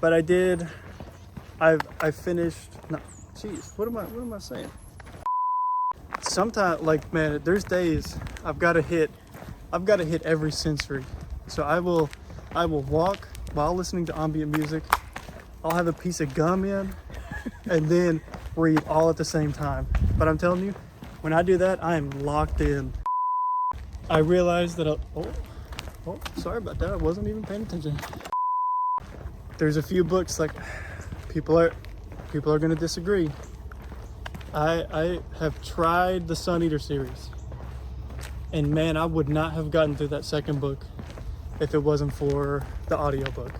But I did. I finished. No, jeez, what am I saying? Sometimes, like, man, there's days I've got to hit every sensory. So I will walk while listening to ambient music. I'll have a piece of gum in, and then read all at the same time. But I'm telling you, when I do that, I am locked in. I realized that sorry about that. I wasn't even paying attention. There's a few books, like, people are gonna disagree. I have tried the Sun Eater series, and man, I would not have gotten through that second book if it wasn't for the audiobook.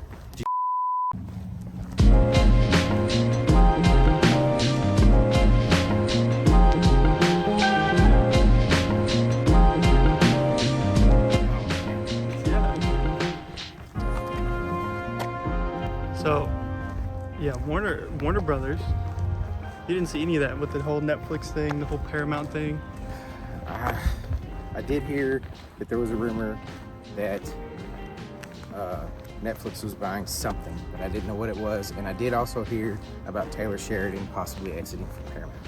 So, yeah, Warner Brothers. You didn't see any of that with the whole Netflix thing, the whole Paramount thing. I did hear that there was a rumor that Netflix was buying something, but I didn't know what it was. And I did also hear about Taylor Sheridan possibly exiting from Paramount.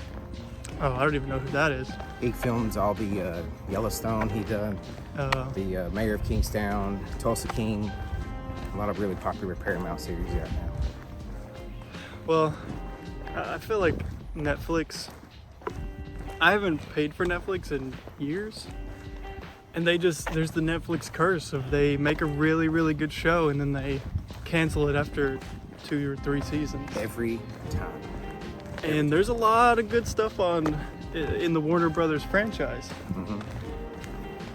Oh, I don't even know who that is. He films all the Yellowstone. He done the Mayor of Kingstown, Tulsa King. A lot of really popular Paramount series right now. Well, I feel like Netflix, I haven't paid for Netflix in years, and there's the Netflix curse of they make a really, really good show and then they cancel it after 2 or 3 seasons. Every time. And there's a lot of good stuff in the Warner Brothers franchise. Mm-hmm.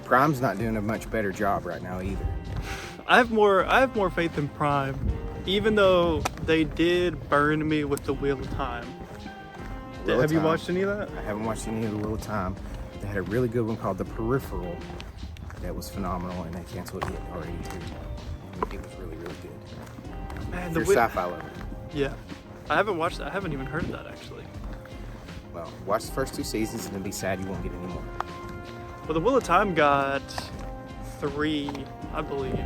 Prime's not doing a much better job right now either. I have more faith in Prime, even though they did burn me with the Wheel of Time. Have you watched any of that? I haven't watched any of the Wheel of Time. They had a really good one called The Peripheral that was phenomenal, and they canceled it already too. And it was really, really good. Man, the sci-fi level. Yeah, I haven't watched that. I haven't even heard of that actually. Well, watch the first 2 seasons and then be sad you won't get any more. Well, the Wheel of Time got 3, I believe.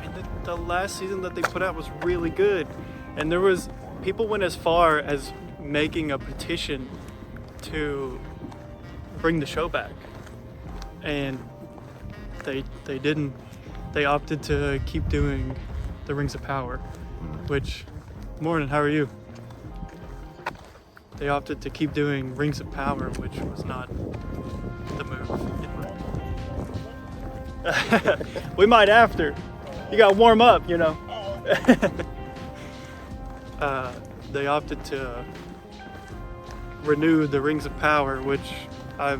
And the last season that they put out was really good. And people went as far as making a petition to bring the show back. And they didn't. They opted to keep doing the Rings of Power, which, morning, how are you? They opted to keep doing Rings of Power, which was not the move. We might after. You gotta warm up, you know. They opted to renew the Rings of Power, which I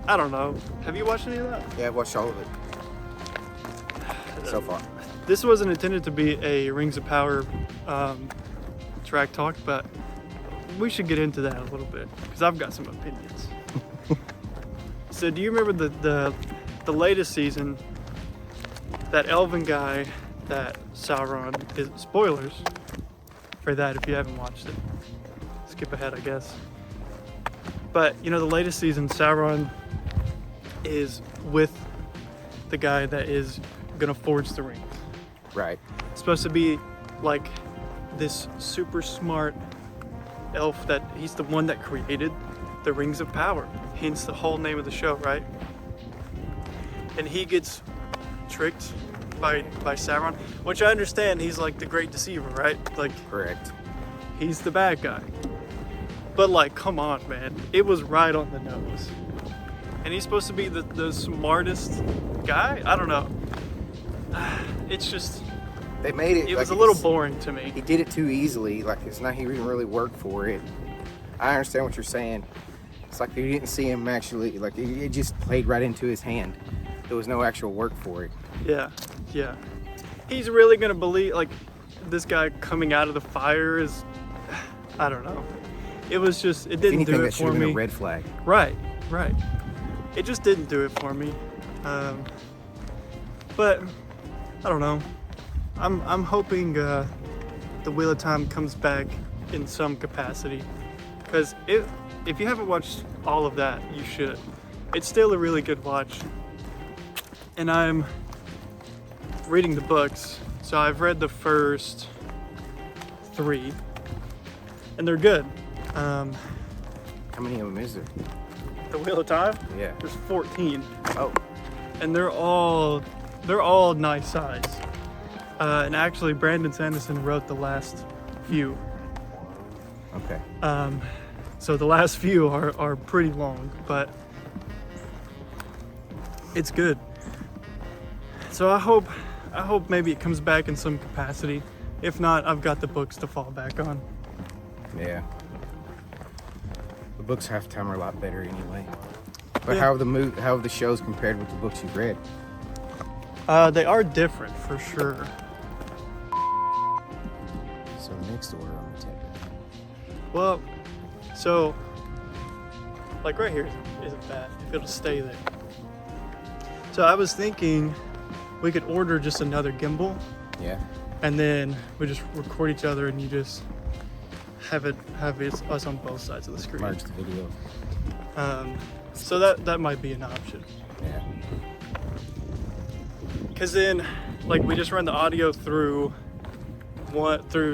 don't know. Have you watched any of that? Yeah, I've watched all of it so far. This wasn't intended to be a Rings of Power track talk, but we should get into that a little bit because I've got some opinions. So, do you remember the latest season? That elven guy, that Sauron is. Spoilers for that if you haven't watched it. Skip ahead, I guess. But you know, the latest season, Sauron is with the guy that is gonna forge the ring. Right. It's supposed to be like this super smart elf that he's the one that created the Rings of Power. Hence the whole name of the show, right? And he gets tricked by Sauron, which I understand. He's like the great deceiver, right? Like, correct. He's the bad guy. But like, come on, man. It was right on the nose. And he's supposed to be the smartest guy? I don't know. It's just... They made it... It was a little boring to me. He did it too easily. Like, it's not... He didn't really work for it. I understand what you're saying. It's like you didn't see him actually... Like, it just played right into his hand. There was no actual work for it. Yeah. He's really gonna believe, like, this guy coming out of the fire is... I don't know. It was just... It didn't do it for me. Been a red flag. Right. It just didn't do it for me. But I don't know. I'm hoping the Wheel of Time comes back in some capacity, because if you haven't watched all of that, you should. It's still a really good watch. And I'm reading the books, so I've read the first 3, and they're good. How many of them is there? The Wheel of Time, Yeah. there's 14, Oh, and they're all nice size. And actually, Brandon Sanderson wrote the last few. okay. So the last few are pretty long, but it's good. So I hope maybe it comes back in some capacity. If not, I've got the books to fall back on. Yeah. The books halftime are a lot better anyway. But Yeah. how have the shows compared with the books you've read? They are different for sure. So next order on the table. Well, so like right here isn't bad if it'll stay there. So I was thinking we could order just another gimbal, Yeah. and then we just record each other, and you just have us on both sides of the screen. Merge the video. So that might be an option. Yeah. Cause then, like, we just run the audio through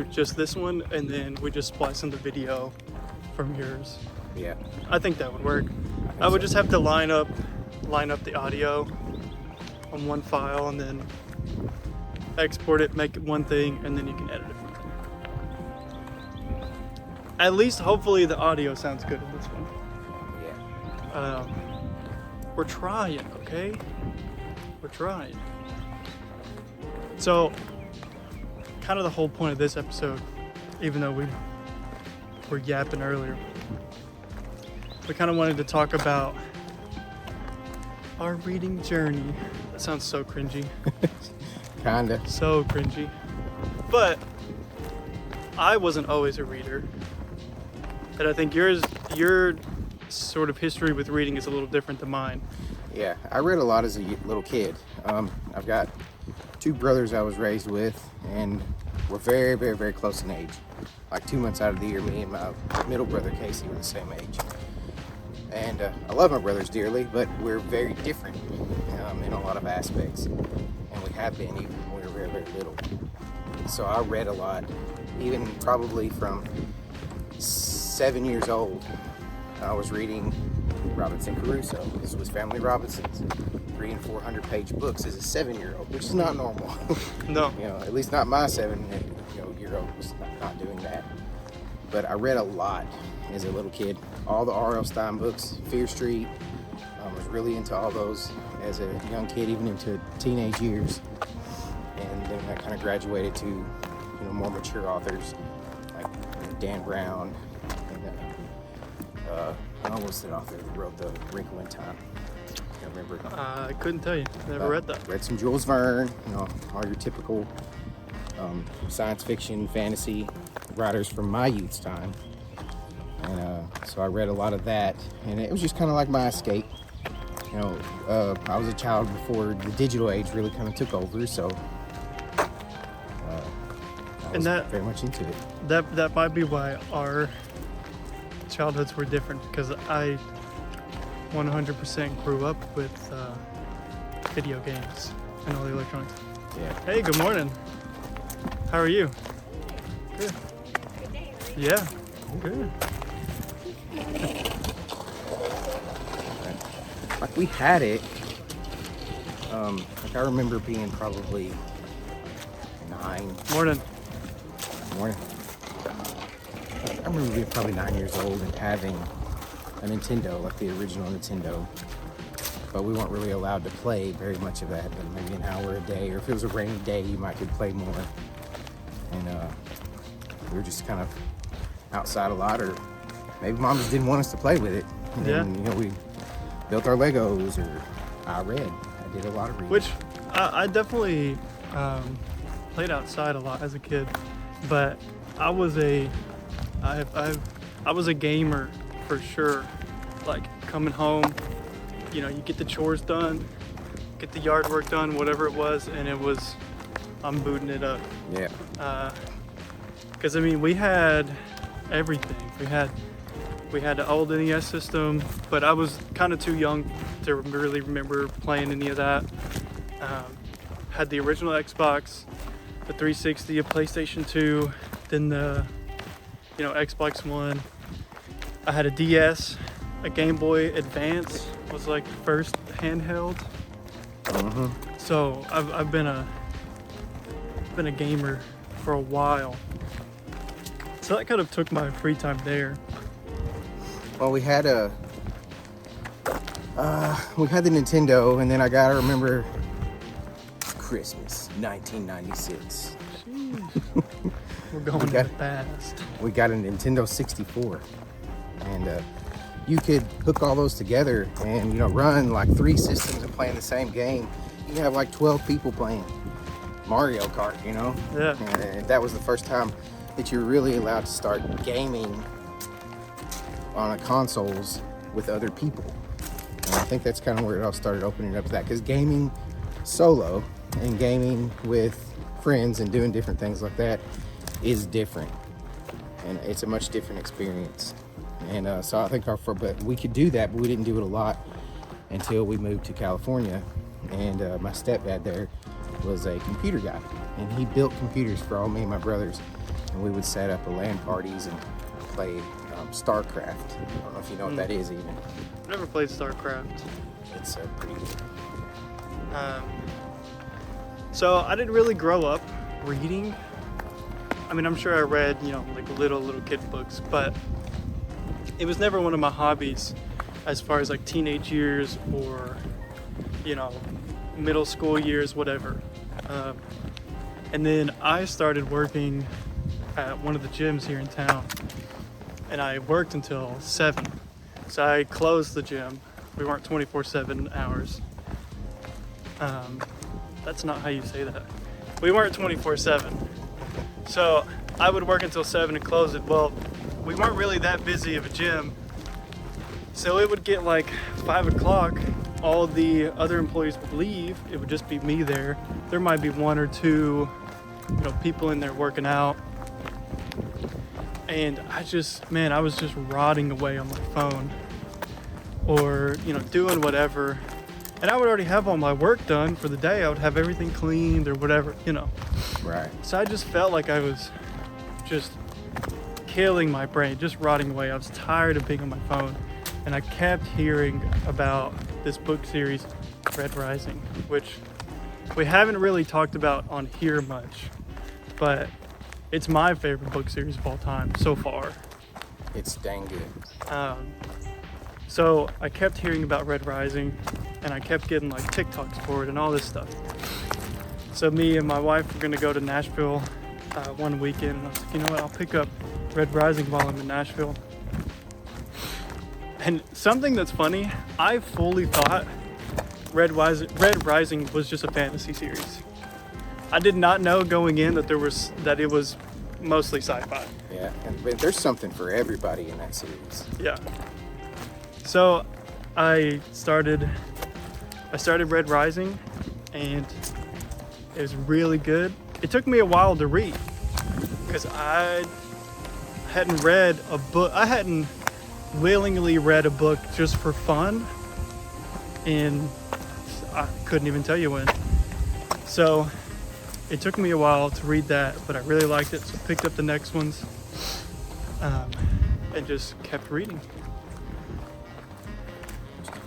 just this one, and then we just splice in the video from yours. Yeah. I think that would work. I would just have to line up the audio on one file, and then export it, make it one thing, and then you can edit it from there. At least, hopefully, the audio sounds good in this one. Yeah. We're trying, okay? We're trying. So, kind of the whole point of this episode, even though we were yapping earlier, we kind of wanted to talk about our reading journey. That sounds so cringy. Kinda. So cringy. But I wasn't always a reader. And I think your sort of history with reading is a little different than mine. Yeah, I read a lot as a little kid. I've got 2 brothers I was raised with, and we're very, very, very close in age. Like 2 months out of the year, me and my middle brother Casey were the same age. And I love my brothers dearly, but we're very different in a lot of aspects. And we have been even when we were very, very little. So I read a lot, even probably from 7 years old. I was reading Robinson Crusoe. This was Family Robinson's 300 and 400 page books as a 7-year-old, which is not normal. No. At least not my 7-year-old was not doing that. But I read a lot as a little kid. All the R.L. Stine books, Fear Street. I was really into all those as a young kid, even into teenage years. And then I kind of graduated to, more mature authors like Dan Brown and what was the author that wrote The Wrinkle in Time? I can't remember. I couldn't tell you. Never read that. Read some Jules Verne, all your typical science fiction, fantasy writers from my youth's time. And so I read a lot of that, and it was just kind of like my escape. I was a child before the digital age really kind of took over, so I was very much into it. That might be why our childhoods were different, because I 100% grew up with video games and all the electronics. Yeah. Hey, good morning. How are you? Good. Good day, right? Yeah, good. Like we had it. Like I remember being probably 9. Morning. Morning. I remember being probably 9 years old and having a Nintendo, like the original Nintendo. But we weren't really allowed to play very much of that, but maybe an hour a day, or if it was a rainy day, you might could play more. And we were just kind of outside a lot, or maybe mom just didn't want us to play with it. And then, we built our Legos, or I read. I did a lot of reading. Which I definitely played outside a lot as a kid, but I was a gamer for sure. Like coming home, you get the chores done, get the yard work done, whatever it was, and I'm booting it up. Yeah. Because we had everything. We had the old NES system, but I was kind of too young to really remember playing any of that. Had the original Xbox, the 360, a PlayStation 2, then the, Xbox One. I had a DS, a Game Boy Advance was like the first handheld. So I've been a gamer for a while. So that kind of took my free time there. Well, we had the Nintendo, and then I gotta remember Christmas 1996. We're going fast. We got a Nintendo 64, and you could hook all those together and run like 3 systems and play in the same game. You have like 12 people playing Mario Kart. Yeah. And that was the first time that you're really allowed to start gaming on a consoles with other people. And I think that's kind of where it all started opening up to that, because gaming solo and gaming with friends and doing different things like that is different, and it's a much different experience. And so I think but we could do that, but we didn't do it a lot until we moved to California. And my stepdad there was a computer guy, and he built computers for all me and my brothers, and we would set up LAN parties and play StarCraft. I don't know if you know what that is even. I've never played StarCraft. It's pretty good. So I didn't really grow up reading. I mean, I'm sure I read, like little kid books, but it was never one of my hobbies as far as like teenage years or, middle school years, whatever. And then I started working at one of the gyms here in town, and I worked until 7. So I closed the gym. We weren't 24/7 hours. That's not how you say that. We weren't 24/7. So I would work until 7 and close it. Well, we weren't really that busy of a gym. So it would get like 5 o'clock. All the other employees would leave. It would just be me there. There might be 1 or 2, people in there working out. And I was just rotting away on my phone or, doing whatever. And I would already have all my work done for the day. I would have everything cleaned or whatever, Right. So I just felt like I was just killing my brain, just rotting away. I was tired of being on my phone. And I kept hearing about this book series, Red Rising, which we haven't really talked about on here much, but it's my favorite book series of all time so far. It's dang good. So I kept hearing about Red Rising, and I kept getting like TikToks for it and all this stuff. So me and my wife were gonna go to Nashville one weekend, and I was like, you know what, I'll pick up Red Rising while I'm in Nashville. And something that's funny, I fully thought Red Rising was just a fantasy series. I did not know going in that it was mostly sci-fi. Yeah, but there's something for everybody in that series. Yeah. So I started Red Rising, and it was really good. It took me a while to read because I hadn't read a book. I hadn't willingly read a book just for fun, and I couldn't even tell you when. So it took me a while to read that, but I really liked it, so picked up the next ones and just kept reading.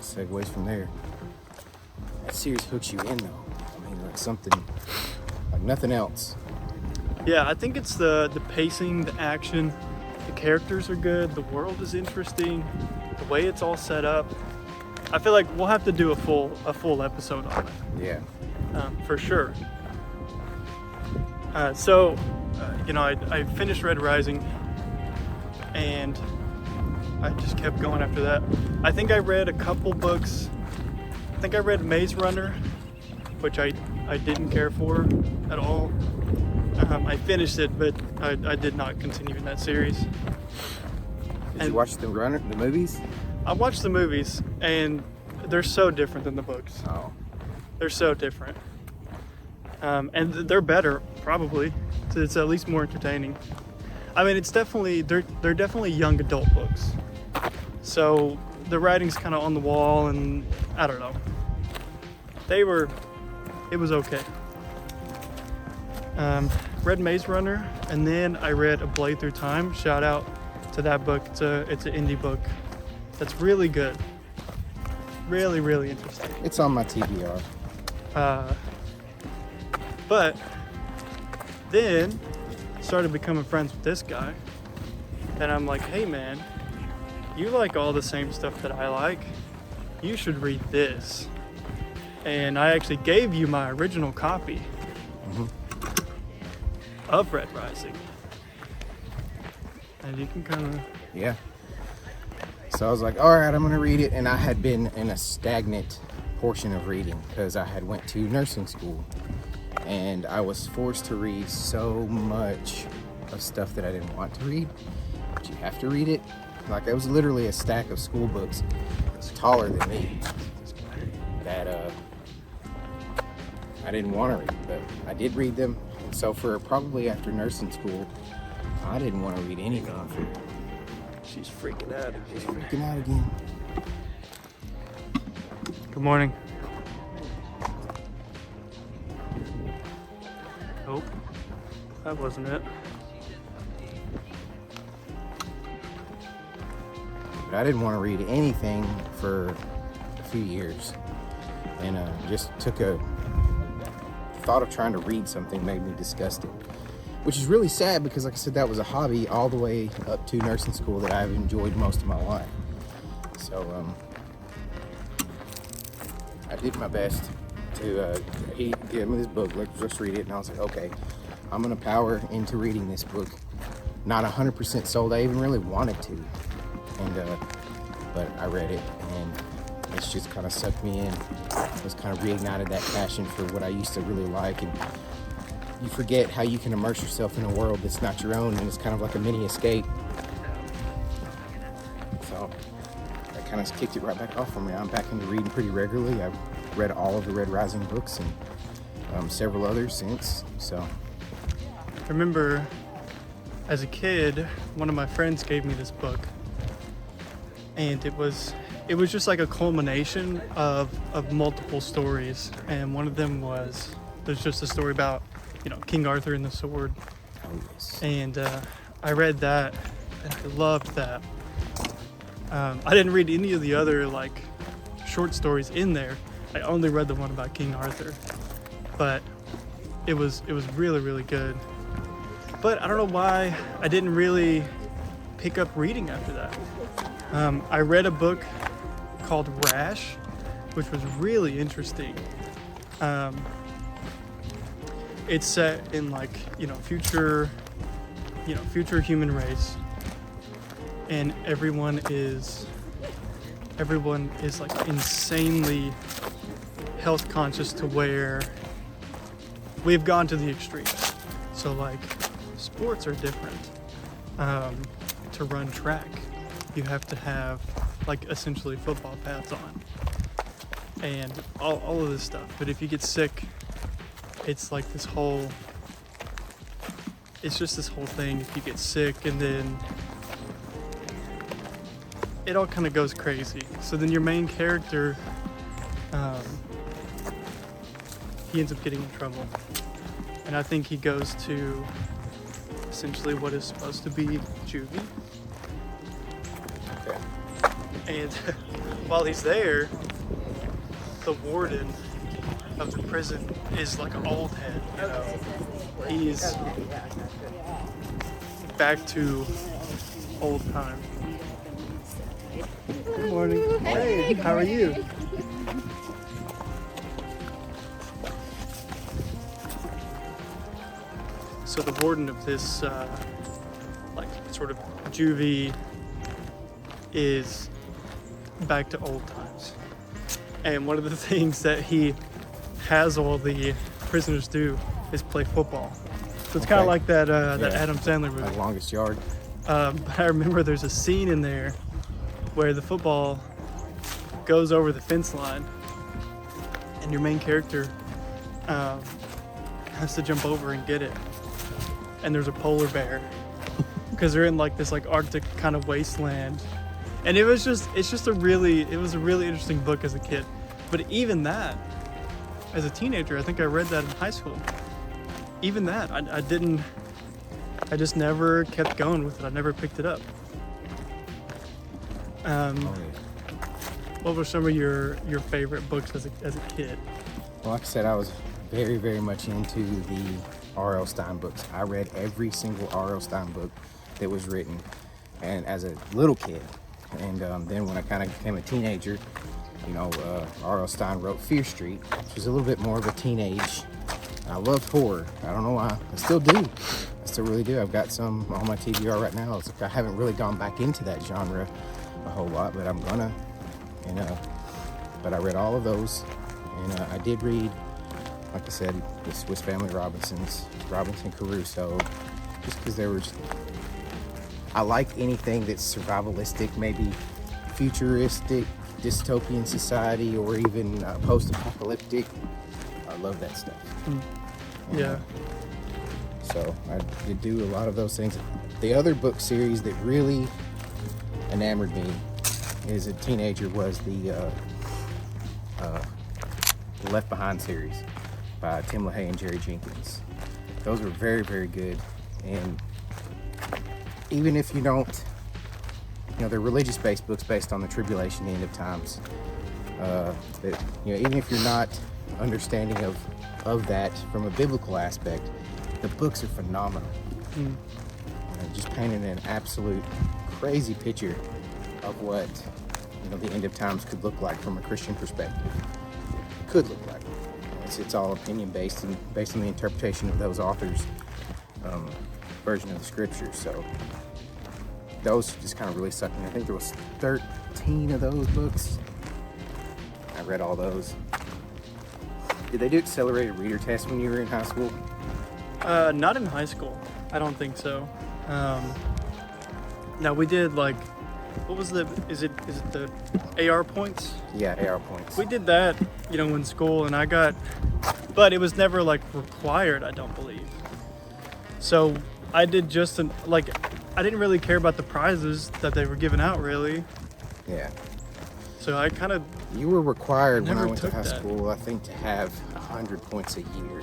Segues from there. That series hooks you in though. I mean, like something like nothing else. Yeah, I think it's the pacing, the action, the characters are good, the world is interesting, the way it's all set up. I feel like we'll have to do a full episode on it. Yeah. For sure. I finished Red Rising, and I just kept going after that. I think I read a couple books. I think I read Maze Runner, which I didn't care for at all. I finished it, but I did not continue in that series. Did you watch the movies? I watched the movies, and they're so different than the books. Oh. They're so different. And they're better, probably. It's at least more entertaining. I mean, they're definitely young adult books. So the writing's kind of on the wall, and I don't know. It was okay. Read Maze Runner. And then I read A Blade Through Time. Shout out to that book. It's an indie book that's really good. Really, really interesting. It's on my TBR. But then started becoming friends with this guy. And I'm like, hey man, you like all the same stuff that I like. You should read this. And I actually gave you my original copy of Red Rising. And you can kind of... Yeah. So I was like, all right, I'm going to read it. And I had been in a stagnant portion of reading because I had went to nursing school. And I was forced to read so much of stuff that I didn't want to read. But you have to read it. Like, it was literally a stack of school books taller than me that I didn't want to read, but I did read them. And so for probably after nursing school, I didn't want to read anything. She's freaking out again. She's freaking out again. Good morning. Nope, that wasn't it. But I didn't want to read anything for a few years, and just took a thought of trying to read something made me disgusted, which is really sad because, like I said, that was a hobby all the way up to nursing school that I've enjoyed most of my life. So I did my best to he gave me this book, let's just read it, and I was like, okay, I'm gonna power into reading this book. Not 100% sold. I even really wanted to, and but I read it, and it's just kind of sucked me in. It's kind of reignited that passion for what I used to really like, and you forget how you can immerse yourself in a world that's not your own, and it's kind of like a mini escape. So that kind of kicked it right back off for me. I'm back into reading pretty regularly. I've read all of the Red Rising books and several others since. So I remember as a kid, one of my friends gave me this book, and it was just like a culmination of multiple stories. And one of them was, there's just a story about, King Arthur and the sword. oh, yes. And I read that, and I loved that. I didn't read any of the other short stories in there. I only read the one about King Arthur, but it was really, really good. But I don't know why I didn't really pick up reading after that. I read a book called Rash, which was really interesting. It's set in future human race, and everyone is insanely health conscious to where we've gone to the extremes. So sports are different. To run track, you have to have essentially football pads on and all of this stuff. But if you get sick, it's this whole thing. If you get sick, and then it all kind of goes crazy. So then your main character, he ends up getting in trouble, and I think he goes to essentially what is supposed to be juvie. Okay. And while he's there, the warden of the prison is like an old head, He's back to old times. Good morning. Hey, how are you? So the warden of this sort of juvie is back to old times. And one of the things that he has all the prisoners do is play football. So it's kind of like that Adam Sandler movie. Longest Yard. But I remember there's a scene in there where the football goes over the fence line, and your main character has to jump over and get it. And there's a polar bear because they're in this Arctic kind of wasteland. And it was a really interesting book as a kid. But even that, as a teenager, I think I read that in high school. Even that, I I just never kept going with it. I never picked it up. Oh, yeah. What were some of your favorite books as a kid? Well, like I said, I was very, very much into the R.L. Stein books. I read every single R.L. Stein book that was written, and as a little kid. And then when I kind of became a teenager, you know, R.L. Stein wrote Fear Street, which was a little bit more of a teenage. I loved horror. I don't know why. I still do. I still really do. I've got some on my TBR right now. It's like I haven't really gone back into that genre a whole lot, but I'm gonna. And but I read all of those, and I did read, like I said, the Swiss Family Robinsons, Robinson Crusoe, just because there was. I like anything that's survivalistic, maybe futuristic, dystopian society, or even post-apocalyptic. I love that stuff. Yeah. So I did do a lot of those things. The other book series that really enamored me as a teenager was the Left Behind series by Tim LaHaye and Jerry Jenkins. Those were very, very good. And even if you don't, you know, they're religious-based books based on the tribulation, the end of times. That, you know, even if you're not understanding of that from a biblical aspect, the books are phenomenal. Just painting an absolute crazy picture of what, you know, the end of times could look like from a Christian perspective. It could look like. It's all opinion based and based on the interpretation of those authors' version of the scriptures. So those just kind of really sucked me. I think there was 13 of those books. I read all those. Did they do accelerated reader tests when you were in high school? Not in high school. I don't think so. Now we did like, what was is it the AR points? Yeah, AR points. We did that, you know, in school, and but it was never like required, I don't believe. So I did I didn't really care about the prizes that they were giving out, really. Yeah. So I kind of. You were required when I Never went to took high that. school, I think, to have 100 points a year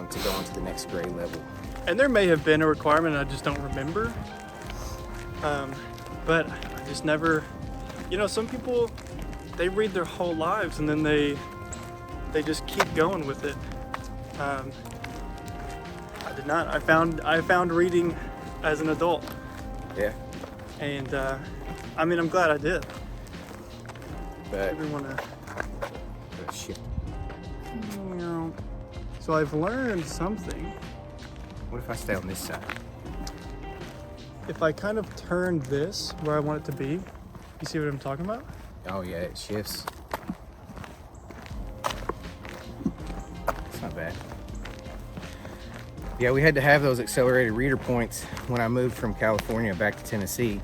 to go on to the next grade level. And there may have been a requirement, I just don't remember. But I just never, you know, some people, they read their whole lives and then they just keep going with it. I did not. I found reading as an adult, Yeah. and I mean, I'm glad I did. But Everyone, shit. you know, so I've learned something. What if I stay on this side? If I kind of turn this where I want it to be, you see what I'm talking about? Oh yeah, it shifts. It's not bad. Yeah, we had to have those accelerated reader points when I moved from California back to Tennessee,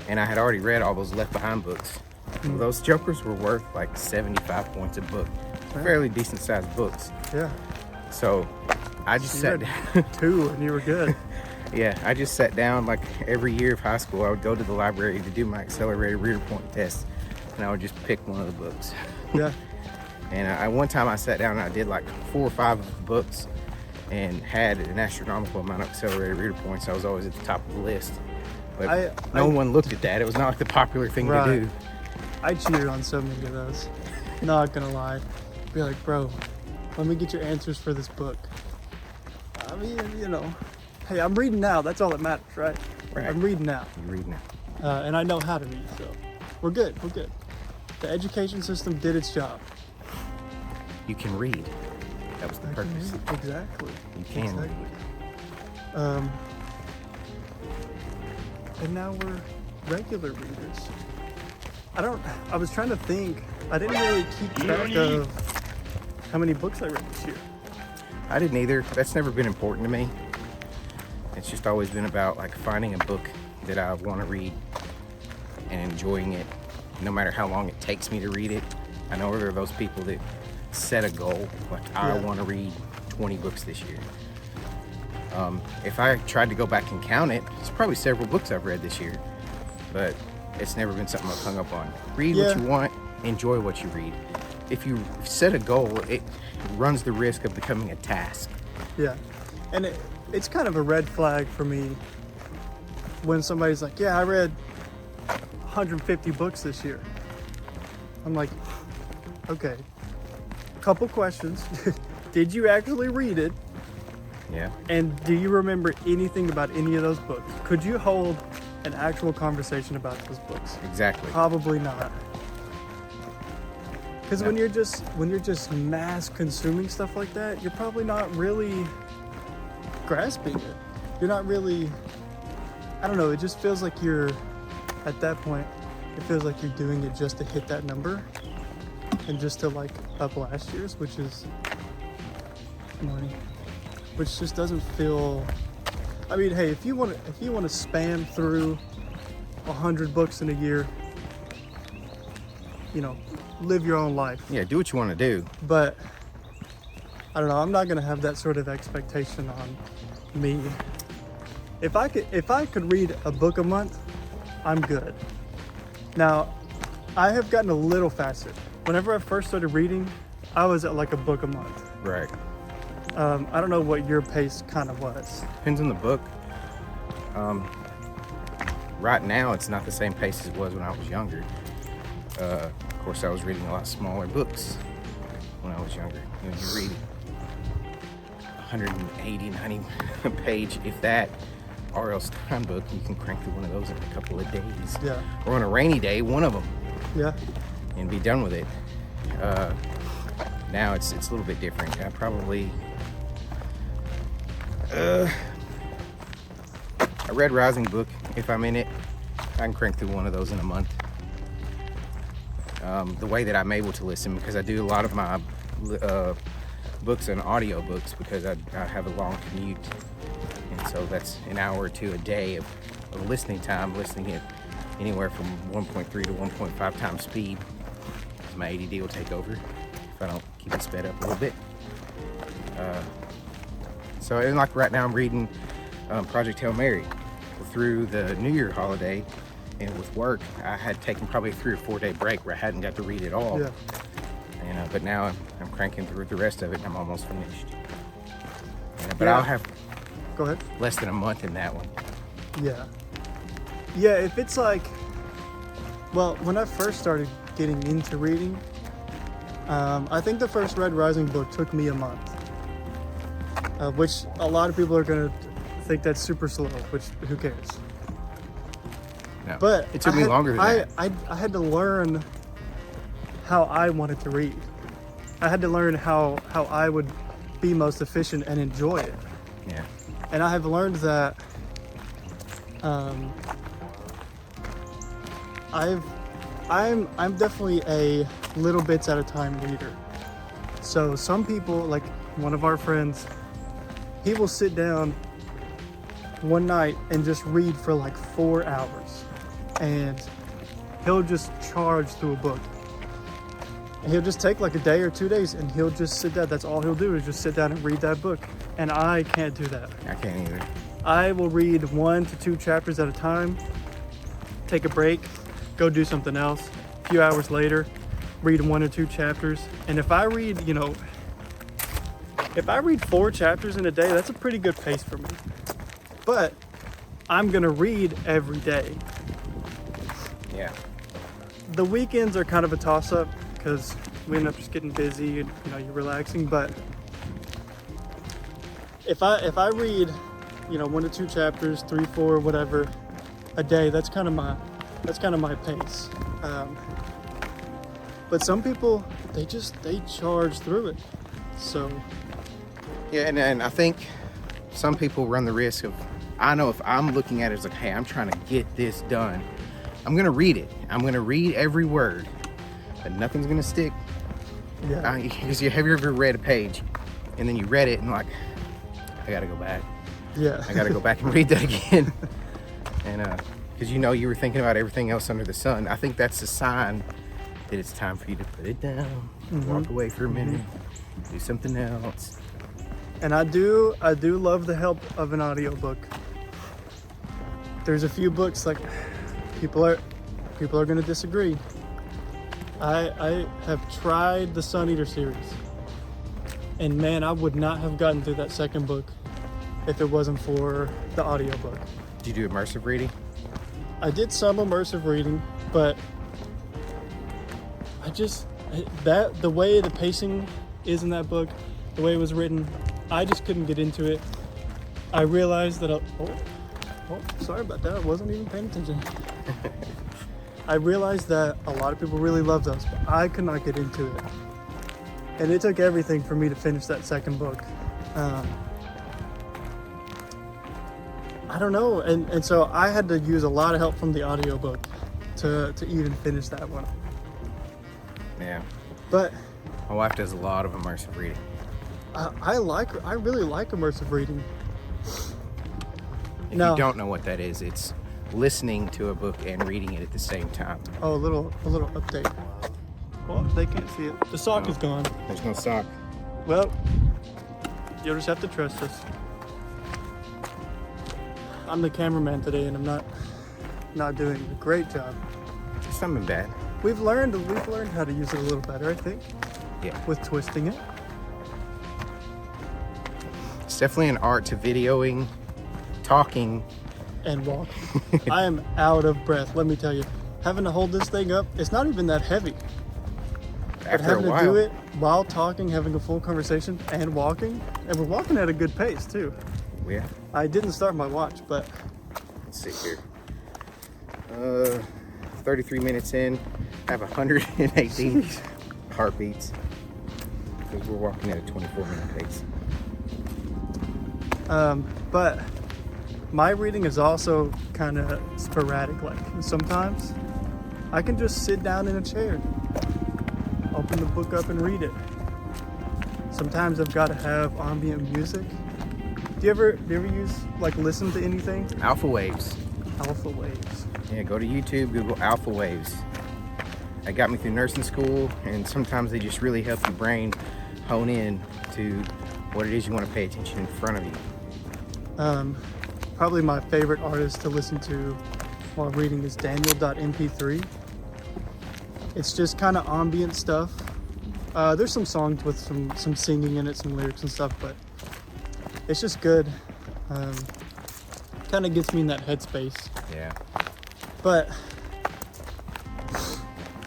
and I had already read all those Left Behind books. Those jokers were worth like 75 points a book. Fairly decent sized books. Yeah. So I just You sat read down. 2 and you were good. Yeah, I just sat down like every year of high school. I would go to the library to do my accelerated reader point test, and I would just pick one of the books. Yeah. And one time I sat down and I did like 4 or 5 books and had an astronomical amount of accelerated reader points. I was always at the top of the list. But no one looked at that. It was not like the popular thing Right. to do. I cheated on so many of those. Not gonna lie. Be like, bro, let me get your answers for this book. I mean, you know, hey, I'm reading now. That's all that matters, right? Right. I'm reading now. You read now. And I know how to read, so we're good. We're good. The education system did its job. You can read. That was the purpose. Exactly. You can read. And now we're regular readers. I was trying to think. I didn't really keep track of how many books I read this year. I didn't either. That's never been important to me. It's just always been about like finding a book that I want to read and enjoying it, no matter how long it takes me to read it. I know there are those people that set a goal, like I Yeah. want to read 20 books this year. If I tried to go back and count it, it's probably several books I've read this year, but it's never been something I've hung up on. Read Yeah. what you want, enjoy what you read. If you set a goal, it runs the risk of becoming a task. Yeah, and it's kind of a red flag for me when somebody's like, yeah, I read 150 books this year. I'm like, okay, couple questions. Did you actually read it? Yeah. And do you remember anything about any of those books? Could you hold an actual conversation about those books? Exactly. Probably not. Because No. when you're just mass consuming stuff like that, you're probably not really grasping it. You're not really, I don't know, it just feels like you're, at that point, it feels like you're doing it just to hit that number and just to like up last year's, which is money, which just doesn't feel, I mean, hey, if you want to spam through 100 books in a year, you know, live your own life. Yeah, do what you want to do. But I don't know, I'm not gonna have that sort of expectation on me. If I could read a book a month, I'm good. Now, I have gotten a little faster. Whenever I first started reading, I was at like a book a month. Right. I don't know what your pace kind of was. Depends on the book. Right now, it's not the same pace as it was when I was younger. Of course, I was reading a lot smaller books when I was younger. You know, you read 180, 90 page, if that, R.L. Stein book, you can crank through one of those in a couple of days. Yeah. Or on a rainy day, one of them, Yeah. and be done with it. Now it's a little bit different. I probably a Red Rising book, if I'm in it, I can crank through one of those in a month. The way that I'm able to listen, because I do a lot of my books and audio books, because I have a long commute, and so that's an hour or two a day of listening time, listening at anywhere from 1.3 to 1.5 times speed. My ADD will take over if I don't keep it sped up a little bit. So, and like right now, I'm reading Project Hail Mary. Through the New Year holiday and with work, I had taken probably a 3 or 4 day break where I hadn't got to read it all. Yeah. And, but now I'm cranking through the rest of it and I'm almost finished. But Yeah. I'll have Go ahead. less than a month in that one. Yeah. Yeah, if it's like, well, when I first started getting into reading, I think the first Red Rising book took me a month, which a lot of people are going to think that's super slow, which who cares? No, But it took me longer than that. I had to learn how I wanted to read. I had to learn how I would be most efficient and enjoy it. Yeah. And I have learned that I'm definitely a little bits at a time reader. So some people, like one of our friends, he will sit down one night and just read for like 4 hours, and he'll just charge through a book. And he'll just take like a day or 2 days, and he'll just sit down. That's all he'll do is just sit down and read that book. And I can't do that. I can't either. I will read 1 to 2 chapters at a time, take a break, go do something else. A few hours later, read 1 or 2 chapters. And if I read, if I read 4 chapters in a day, that's a pretty good pace for me. But I'm gonna read every day. Yeah. The weekends are kind of a toss-up because we end up just getting busy and you're relaxing. But if I read 1 to 2 chapters, 3, 4, whatever a day, that's kind of my pace. But some people, they charge through it. So Yeah, and I think some people run the risk of, I know if I'm looking at it as like, hey, I'm trying to get this done, I'm gonna read it. I'm gonna read every word, but nothing's gonna stick. yeah, Because have you ever read a page and then you read it and like, I gotta go back. yeah, I gotta go back and read that again. And because you were thinking about everything else under the sun. I think that's a sign that it's time for you to put it down, walk away for a minute, do something else. And I do love the help of an audiobook. There's a few books like people are gonna disagree. I have tried the Sun Eater series, and man, I would not have gotten through that second book if it wasn't for the audiobook. Did you do immersive reading? I did some immersive reading, but the way the pacing is in that book, the way it was written, I just couldn't get into it. I realized that sorry about that. I wasn't even paying attention. I realized that a lot of people really love those, but I could not get into it. And it took everything for me to finish that second book. I don't know, and so I had to use a lot of help from the audiobook to even finish that one. Yeah. But My wife does a lot of immersive reading. I really like immersive reading. If No. you don't know what that is, it's listening to a book and reading it at the same time. Oh, a little update. Well, they can't see it. The sock is gone. There's no sock. Well, you'll just have to trust us. I'm the cameraman today, and I'm not doing a great job. It's something bad. We've learned how to use it a little better, I think, Yeah. with twisting it. It's definitely an art to videoing, talking. And walk. I am out of breath, let me tell you. Having to hold this thing up, it's not even that heavy. But After a having to while. do it while talking, having a full conversation, and walking, and we're walking at a good pace too. Yeah. I didn't start my watch, but Let's see here. 33 minutes in, I have 118 heartbeats. Because we're walking at a 24-minute pace. but my reading is also kind of sporadic. Like sometimes I can just sit down in a chair, open the book up and read it. Sometimes I've got to have ambient music. Do you ever listen to anything? Alpha waves. Alpha waves. Yeah, go to YouTube, Google alpha waves. That got me through nursing school, and sometimes they just really help your brain hone in to what it is you want to pay attention in front of you. Probably my favorite artist to listen to while reading is Daniel.mp3. It's just kind of ambient stuff. There's some songs with some singing in it, some lyrics and stuff, but it's just good. Kind of gets me in that headspace. Yeah. But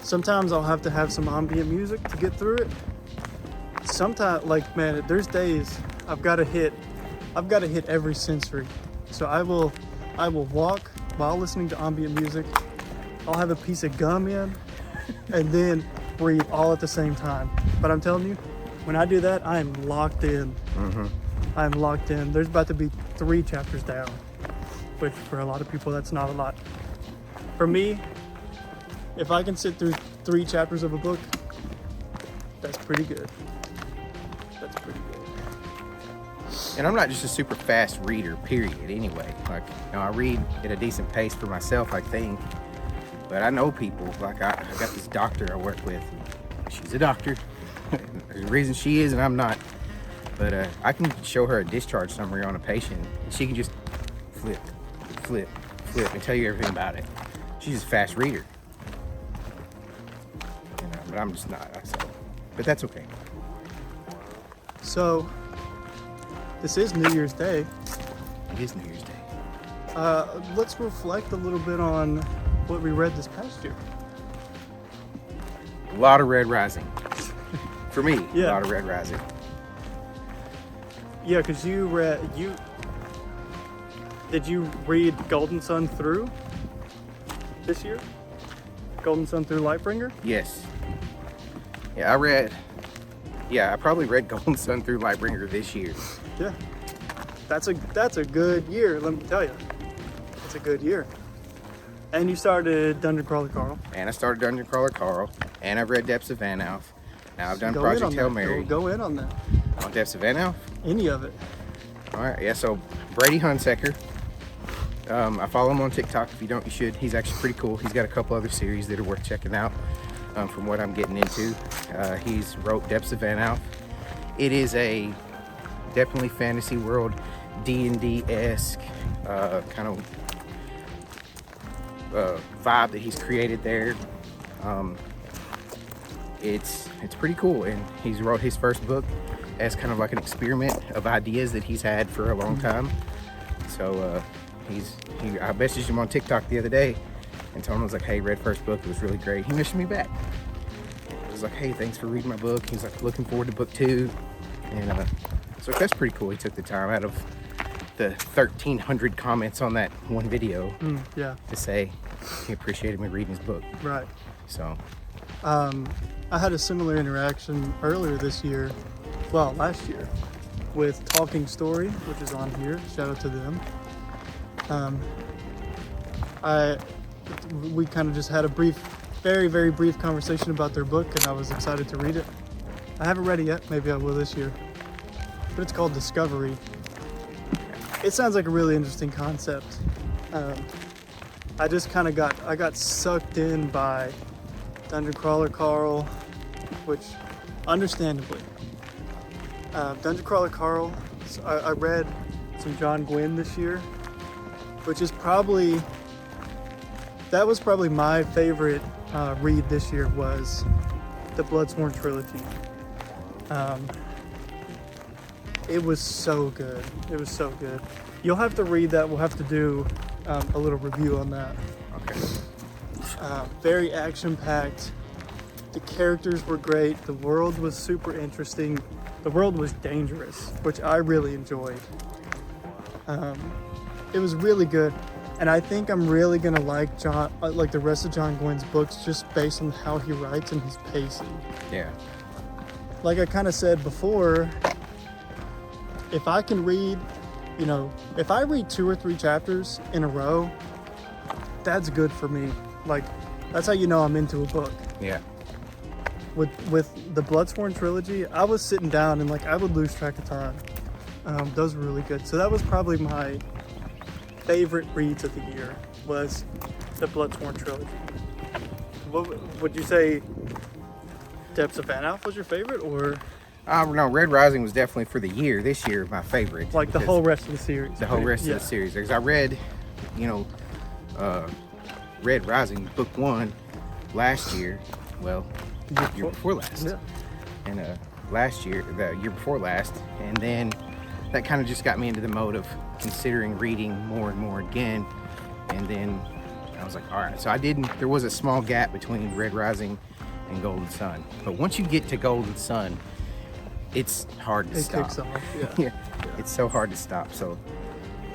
sometimes I'll have to have some ambient music to get through it. Sometimes, man, there's days I've got to hit every sensory. So I will walk while listening to ambient music. I'll have a piece of gum in, and then breathe all at the same time. But I'm telling you, when I do that, I am locked in. Mm-hmm. I'm locked in. There's about to be 3 chapters down, which for a lot of people, that's not a lot. For me, if I can sit through 3 chapters of a book, that's pretty good. That's pretty good. And I'm not just a super fast reader, period, anyway. Like, I read at a decent pace for myself, I think. But I know people. Like, I got this doctor I work with. She's a doctor. There's a reason she is and I'm not. But I can show her a discharge summary on a patient, and she can just flip, and tell you everything about it. She's a fast reader. But I'm just not. But that's okay. So, this is New Year's Day. It is New Year's Day. Let's reflect a little bit on what we read this past year. A lot of Red Rising. For me, Yeah. a lot of Red Rising. Yeah, because did you read Golden Sun through this year? Golden Sun through Lightbringer? Yes. Yeah, I probably read Golden Sun through Lightbringer this year. Yeah. That's a good year, let me tell you. It's a good year. And you started Dungeon Crawler Carl. And I started Dungeon Crawler Carl, and I've read Depths of Van Alf. Now I've done Go in Project on Hail that. Mary. Go in on that. On Depths of Van Alf? Any of it. All right, yeah, so Brady Hunsaker. I follow him on TikTok. If you don't, you should. He's actually pretty cool. He's got a couple other series that are worth checking out from what I'm getting into. He's wrote Depths of Van Alf. It is a definitely fantasy world, D&D-esque kind of vibe that he's created there. it's pretty cool. And he's wrote his first book as kind of like an experiment of ideas that he's had for a long time. So I messaged him on TikTok the other day and told him, I was like, hey, read first book, it was really great. He messaged me back. I was like, hey, thanks for reading my book. He's like, looking forward to book 2. And so that's pretty cool. He took the time out of the 1,300 comments on that one video Yeah. to say he appreciated me reading his book. Right. So I had a similar interaction earlier this year, well, last year, with Talking Story, which is on here. Shout out to them. We kind of just had a brief, very, very brief conversation about their book, and I was excited to read it. I haven't read it yet. Maybe I will this year. But it's called Discovery. It sounds like a really interesting concept. I just kind of got sucked in by Dungeon Crawler Carl, which, understandably, Dungeon Crawler Carl. So I read some John Gwynne this year, which is probably my favorite read this year was the Bloodsworn trilogy. It was so good. It was so good. You'll have to read that. We'll have to do a little review on that. okay. Very action-packed. The characters were great. The world was super interesting. The world was dangerous, which I really enjoyed. It was really good, and I think I'm really gonna like the rest of John Gwynne's books, just based on how he writes and his pacing. Yeah. Like I kind of said before, if I can read, if I read 2 or 3 chapters in a row, that's good for me. Like, that's how you know I'm into a book. Yeah. With the Bloodsworn trilogy, I was sitting down and I would lose track of time. Those were really good. So that was probably my favorite reads of the year, was the Bloodsworn trilogy. What would you say? Depths of Van Alf was your favorite, or No, Red Rising was definitely for the year. This year, my favorite. like the because whole rest of the series? The whole right? rest Yeah. of the series. Because I read, Red Rising, book 1, last year. Well, year before last. Yeah. And the year before last. And then that kind of just got me into the mode of considering reading more and more again. And then I was like, all right. So there was a small gap between Red Rising and Golden Sun. But once you get to Golden Sun, it's hard to stop. It kicks off. Yeah. Yeah, it's so hard to stop. So,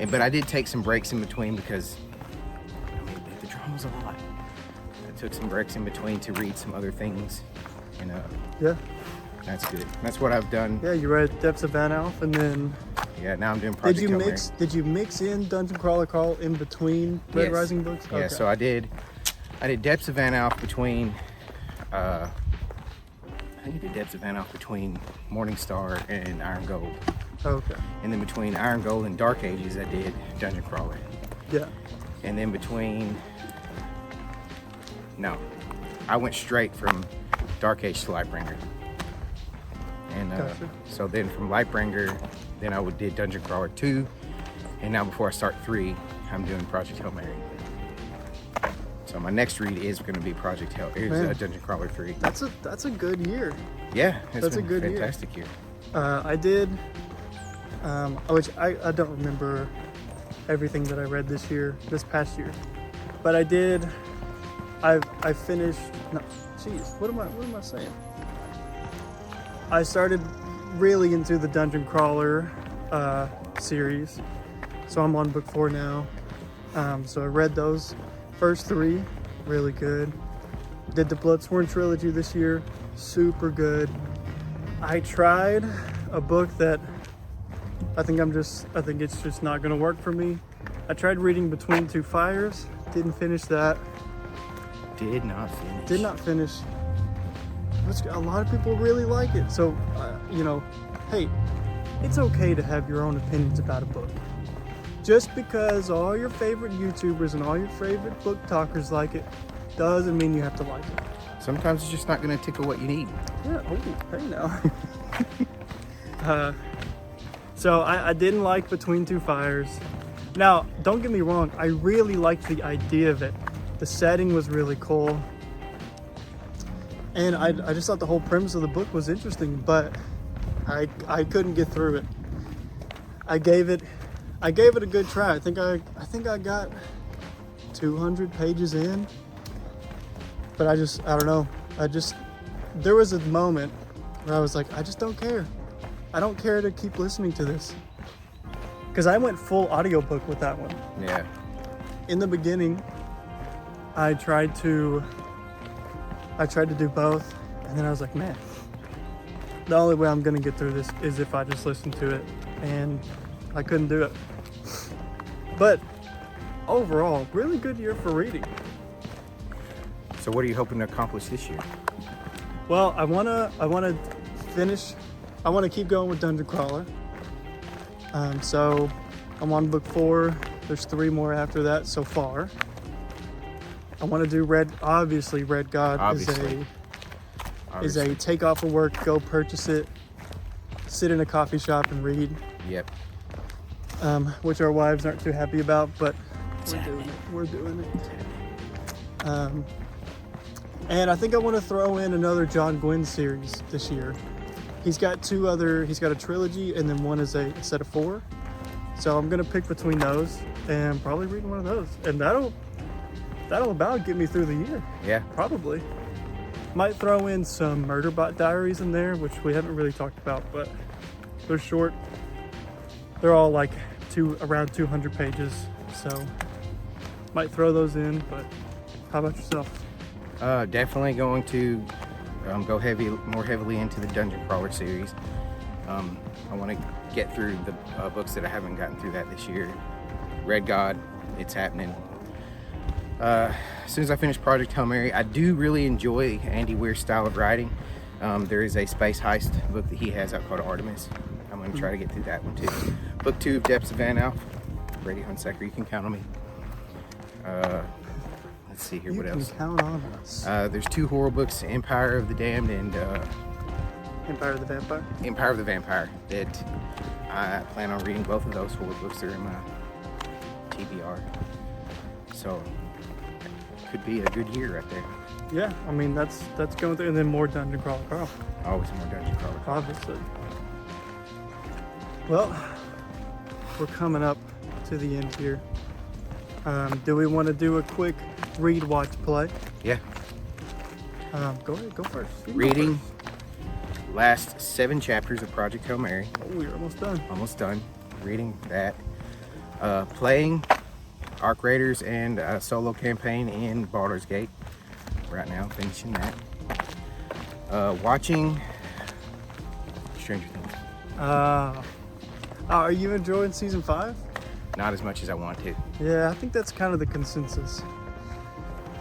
but I did take some breaks in between because the drama was a lot. I took some breaks in between to read some other things, and Yeah. that's good. That's what I've done. Yeah. You read Depths of Van Alf, and then Yeah, now I'm doing Project Hail Mary. Did you mix in Dungeon Crawler Carl in between Red Yes. Rising books? Yeah, Okay. so I did Depths of Van Alf between. I think I did Depths of Van Alf between Morningstar and Iron Gold. Okay. And then between Iron Gold and Dark Ages, I did Dungeon Crawler. Yeah. And then I went straight from Dark Age to Lightbringer. And Gotcha. so then from Lightbringer, then I did Dungeon Crawler 2. And now before I start 3, I'm doing Project Hail Mary. So my next read is going to be Man. Dungeon Crawler 3. That's a good year. Yeah, it's That's a been good year. fantastic year. I did, which I don't remember everything that I read this past year, but I did. I finished. No, jeez, what am I saying? I started really into the Dungeon Crawler series, so I'm on book 4 now. So I read those first 3, really good. Did the Bloodsworn trilogy this year, super good. I tried a book that I think it's just not gonna work for me. I tried reading Between Two Fires, didn't finish that. Did not finish. Did not finish. A lot of people really like it, so hey, it's okay to have your own opinions about a book. Just because all your favorite YouTubers and all your favorite book talkers like it, doesn't mean you have to like it. Sometimes it's just not going to tickle what you need. Yeah, hey now. So I didn't like Between Two Fires. Now, don't get me wrong, I really liked the idea of it. The setting was really cool. And I just thought the whole premise of the book was interesting, but I couldn't get through it. I gave it a good try. I think I got 200 pages in, but I don't know. There was a moment where I was like, I just don't care. I don't care to keep listening to this. Because I went full audiobook with that one. Yeah. In the beginning, I tried to do both, and then I was like, man, the only way I'm gonna get through this is if I just listen to it, and I couldn't do it. But overall, really good year for reading. So what are you hoping to accomplish this year? Well, I wanna keep going with Dungeon Crawler. So I'm on book 4. There's 3 more after that so far. I want to do Red God is a take off of work, go purchase it, sit in a coffee shop and read. Yep. Which our wives aren't too happy about, but we're doing it. And I think I want to throw in another John Gwynne series this year. He's got a trilogy, and then one is a set of 4. So I'm gonna pick between those and probably read one of those, and that'll about get me through the year. Yeah. Probably. Might throw in some Murderbot Diaries in there, which we haven't really talked about, but they're short. They're all like around 200 pages, so might throw those in. But how about yourself? Definitely going to go more heavily into the Dungeon Crawler series. I want to get through the books that I haven't gotten through that this year. Red God, it's happening. As soon as I finish Project Hail Mary, I do really enjoy Andy Weir's style of writing. There is a space heist book that he has out called Artemis. I'm going to try to get through that one too. Book 2 of Depths of Van Alf. Brady Hunsaker, you can count on me. Let's see here, what else? You can count on us. There's 2 horror books, Empire of the Damned and Empire of the Vampire? Empire of the Vampire, that I plan on reading. Both of those horror books are in my TBR. So, could be a good year right there. Yeah, I mean, that's going through, and then more Dungeon Crawler Carl. Always more Dungeon Crawler. Obviously. Well, we're coming up to the end here. Do we want to do a quick read, watch, play? Yeah. Go ahead, go first. Reading last 7 chapters of Project Hail Mary. Oh, we're almost done. Almost done. Reading that. Playing Arc Raiders and a solo campaign in Baldur's Gate. Right now, finishing that. Watching Stranger Things. Are you enjoying season 5? Not as much as I want to. Yeah, I think that's kind of the consensus.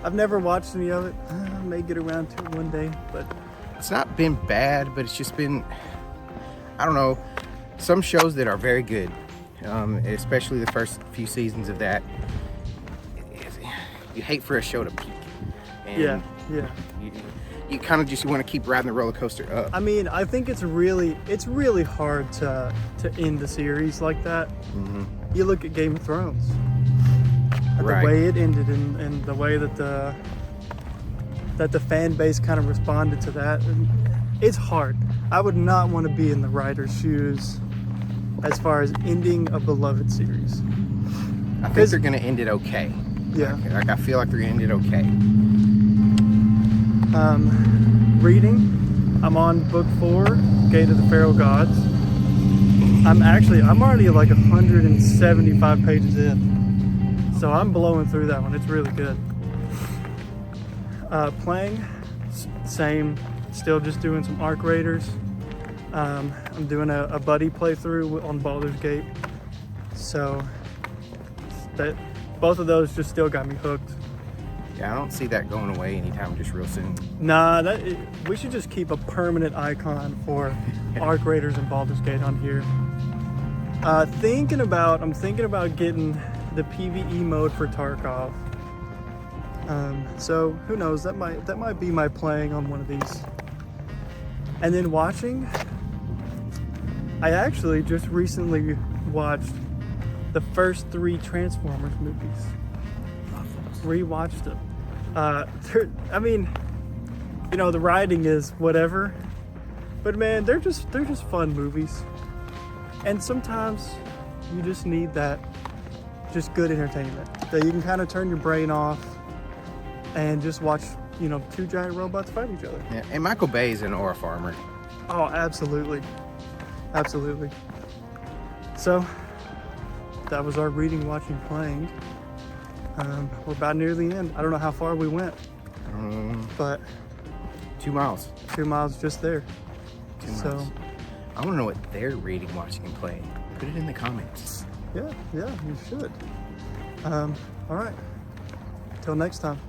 I've never watched any of it. I may get around to it one day, but It's not been bad, but it's just been, I don't know, some shows that are very good, especially the first few seasons of that, you hate for a show to peak. And yeah. You kind of just want to keep riding the roller coaster up. I mean, I think it's really hard to end a series like that. Mm-hmm. You look at Game of Thrones, Right. the way it ended, and the way that the fan base kind of responded to that. And it's hard. I would not want to be in the writer's shoes as far as ending a beloved series. I think they're going to end it okay. Yeah. Like, I feel like they're going to end it okay. Reading, I'm on book 4, Gate of the Pharaoh Gods. I'm already like 175 pages in, so I'm blowing through that one. It's really good. Playing, same, still just doing some Arc Raiders. I'm doing a buddy playthrough on Baldur's Gate, so that both of those just still got me hooked. Yeah, I don't see that going away anytime just real soon. Nah, we should just keep a permanent icon for Arc Raiders and Baldur's Gate on here. I'm thinking about getting the PvE mode for Tarkov. So who knows? That might be my playing on one of these. And then watching, I actually just recently watched the first 3 Transformers movies. Rewatched them. I mean, you know, the writing is whatever, but man, they're just fun movies. And sometimes you just need that just good entertainment that you can kind of turn your brain off and just watch, you know, two giant robots fight each other. Yeah, and Michael Bay is an aura farmer. Oh, absolutely. Absolutely. So that was our reading, watching, playing. We're about near the end. I don't know how far we went, but 2 miles. 2 miles just there. 2 miles. So I want to know what they're reading, watching, and playing. Put it in the comments. yeah, you should. All right. Till next time.